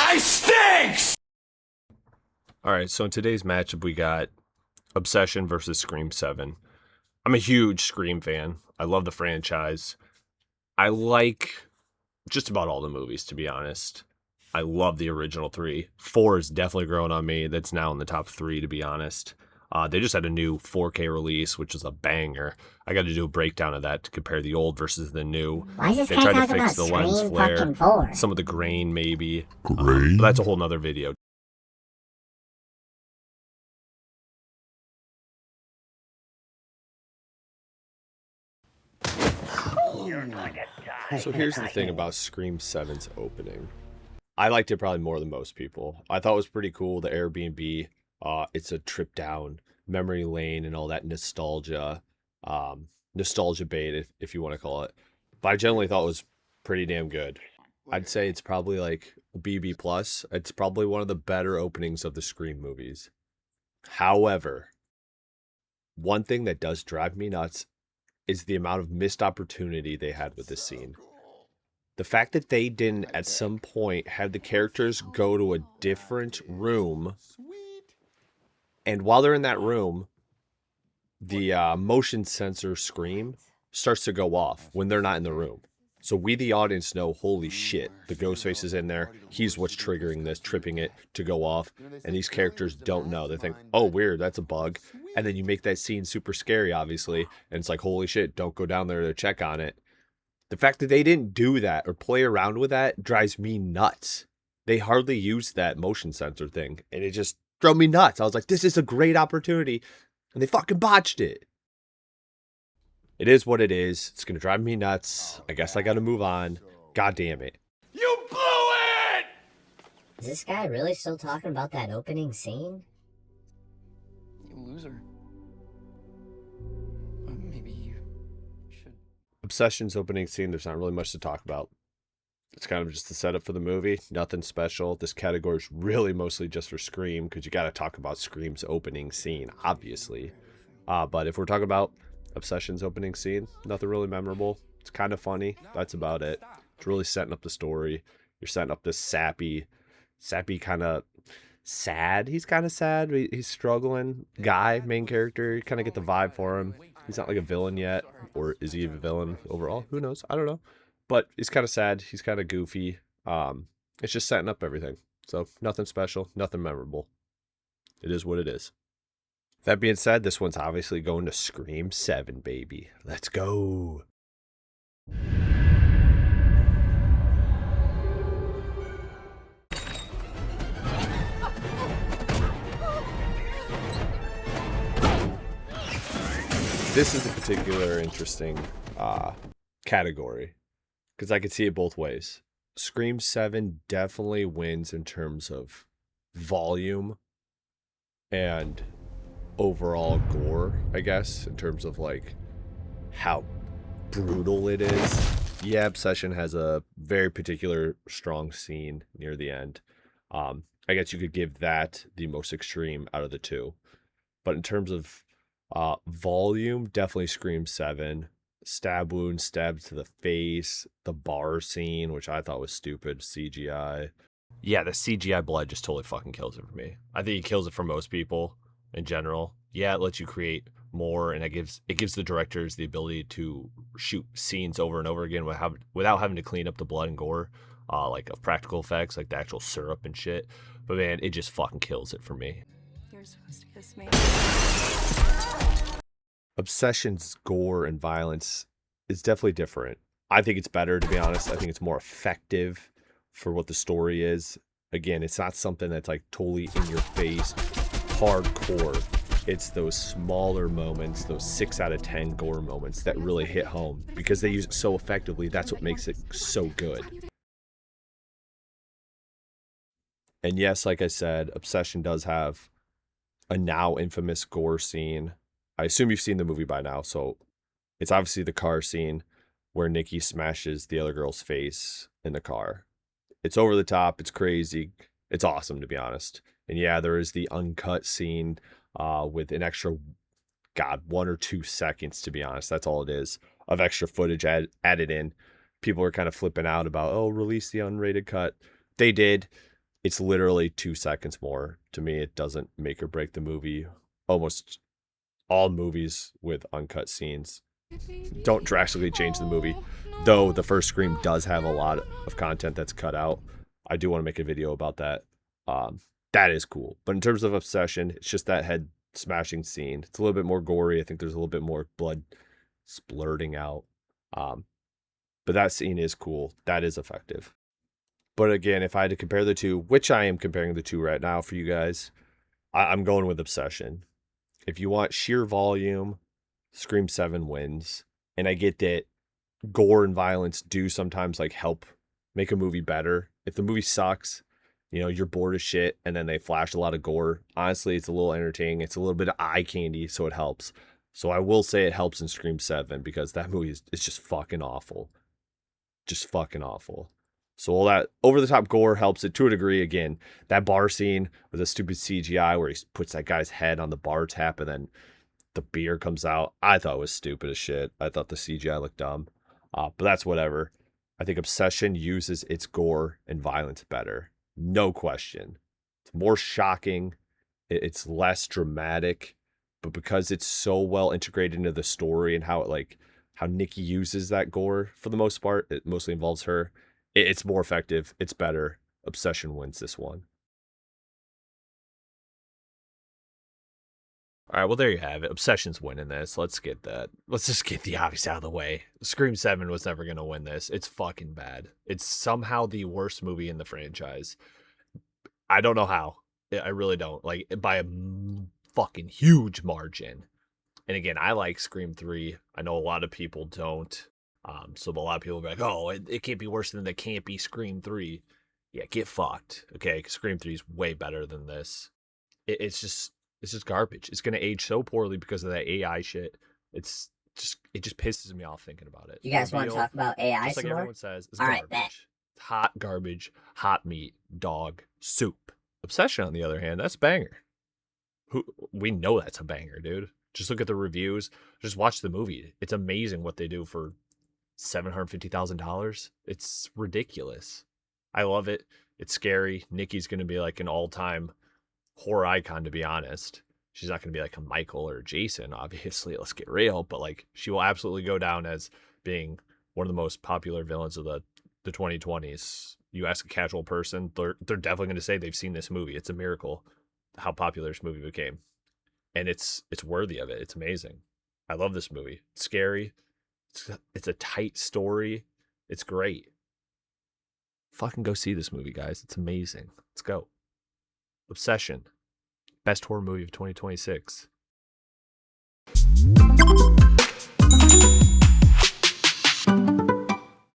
guy stinks! All right, so in today's matchup, we got Obsession versus Scream 7. I'm a huge Scream fan. I love the franchise. I like just about all the movies, to be honest. I love the original three. 4 is definitely growing on me. That's now in the top 3, to be honest. They just had a new 4K release, which is a banger. I got to do a breakdown of that to compare the old versus the new. Why is this They guy tried to talking fix about the lens Scream flare, fucking 4? some of the grain maybe. Grain? But that's a whole nother video. So here's the thing about Scream 7's opening. I liked it probably more than most people. I thought it was pretty cool, the Airbnb. It's a trip down memory lane and all that nostalgia, nostalgia bait, if you want to call it. But I generally thought it was pretty damn good. I'd say it's probably like a BB plus. It's probably one of the better openings of the Scream movies. However, one thing that does drive me nuts is the amount of missed opportunity they had with this scene. The fact that they didn't at some point have the characters go to a different room, and while they're in that room, the motion sensor Scream starts to go off when they're not in the room. So we, the audience, know, holy shit, the Ghostface is in there. He's what's triggering this, tripping it to go off. And these characters don't know. They think, oh, weird, that's a bug. And then you make that scene super scary, obviously. And it's like, holy shit, don't go down there to check on it. The fact that they didn't do that or play around with that drives me nuts. They hardly used that motion sensor thing. And it just drove me nuts. I was like, this is a great opportunity. And they fucking botched it. It is what it is. It's going to drive me nuts. I guess I got to move on. God damn it. You blew it! Is this guy really still talking about that opening scene? You loser. Maybe you should. Obsession's opening scene, there's not really much to talk about. It's kind of just the setup for the movie. Nothing special. This category is really mostly just for Scream, because you got to talk about Scream's opening scene, obviously. But if we're talking about Obsession's opening scene, nothing really memorable. It's kind of funny. That's about it. It's really setting up the story. You're setting up this sappy kind of sad. He's kind of sad. He's struggling guy, main character. You kind of get the vibe for him. He's not like a villain yet. Or is he a villain overall? Who knows? I don't know. But he's kind of sad. He's kind of goofy. It's just setting up everything. So nothing special, nothing memorable. It is what it is. That being said, this one's obviously going to Scream 7, baby. Let's go. This is a particular interesting category because I could see it both ways. Scream 7 definitely wins in terms of volume and overall gore, I guess, in terms of like how brutal it is. Yeah, Obsession has a very particular strong scene near the end. I guess you could give that the most extreme out of the two. But in terms of volume, definitely Scream 7. Stab wound, stab to the face, the bar scene, which I thought was stupid, CGI. Yeah, the CGI blood just totally fucking kills it for me. I think it kills it for most people in general. Yeah, it lets you create more, and it gives the directors the ability to shoot scenes over and over again without having to clean up the blood and gore, like of practical effects, like the actual syrup and shit. But man, it just fucking kills it for me. You're supposed to kiss me. Obsession's gore and violence is definitely different. I think it's better, to be honest. I think it's more effective for what the story is. Again, it's not something that's like totally in your face, hardcore. It's those smaller moments, those 6 out of 10 gore moments that really hit home because they use it so effectively. That's what makes it so good. And yes, like I said, Obsession does have a now infamous gore scene. I assume you've seen the movie by now, so it's obviously the car scene where Nikki smashes the other girl's face in the car. It's over the top. It's crazy. It's awesome, to be honest. And yeah, there is the uncut scene with an extra, 1 or 2 seconds, to be honest. That's all it is, of extra footage added in. People are kind of flipping out about, oh, release the unrated cut. They did. It's literally 2 seconds more. To me, it doesn't make or break the movie. Almost all movies with uncut scenes don't drastically change the movie, though the first Scream does have a lot of content that's cut out. I do want to make a video about that. That is cool. But in terms of Obsession, it's just that head smashing scene. It's a little bit more gory. I think there's a little bit more blood splurting out. But that scene is cool. That is effective. But again, if I had to compare the two, which I am comparing the two right now for you guys, I'm going with Obsession. If you want sheer volume, Scream 7 wins. And I get that gore and violence do sometimes like help make a movie better. If the movie sucks, you know, you're bored as shit and then they flash a lot of gore, honestly, it's a little entertaining. It's a little bit of eye candy, so it helps. So I will say it helps in Scream 7 because that movie is just fucking awful. Just fucking awful. So all that over-the-top gore helps it to a degree. Again, that bar scene with the stupid CGI where he puts that guy's head on the bar tap and then the beer comes out, I thought it was stupid as shit. I thought the CGI looked dumb. But that's whatever. I think Obsession uses its gore and violence better. No question. It's more shocking. It's less dramatic. But because it's so well integrated into the story and how Nikki uses that gore for the most part, it mostly involves her. It's more effective. It's better. Obsession wins this one. All right, well, there you have it. Obsession's winning this. Let's just get the obvious out of the way. Scream 7 was never going to win this. It's fucking bad. It's somehow the worst movie in the franchise. I don't know how. I really don't. Like, by a fucking huge margin. And again, I like Scream 3. I know a lot of people don't. So a lot of people will be like, oh, it can't be worse than the campy Scream 3. Yeah, get fucked. Okay, 'cause Scream 3 is way better than this. It's just garbage. It's gonna age so poorly because of that AI shit. It just pisses me off thinking about it. You guys want to talk about AI just some like more? everyone says, it's All right, garbage. bet. Hot garbage, hot meat, dog, soup. Obsession, on the other hand, that's a banger. We know that's a banger, dude. Just look at the reviews. Just watch the movie. It's amazing what they do for $750,000. It's ridiculous. I love it. It's scary. Nikki's gonna be like an all-time horror icon, to be honest. She's not going to be like a Michael or Jason, obviously, let's get real, but like she will absolutely go down as being one of the most popular villains of the 2020s. You ask a casual person, they're definitely going to say they've seen this movie. It's a miracle how popular this movie became. And it's worthy of it. It's amazing. I love this movie. It's scary. It's a tight story. It's great. Fucking go see this movie, guys. It's amazing. Let's go. Obsession. Best horror movie of 2026.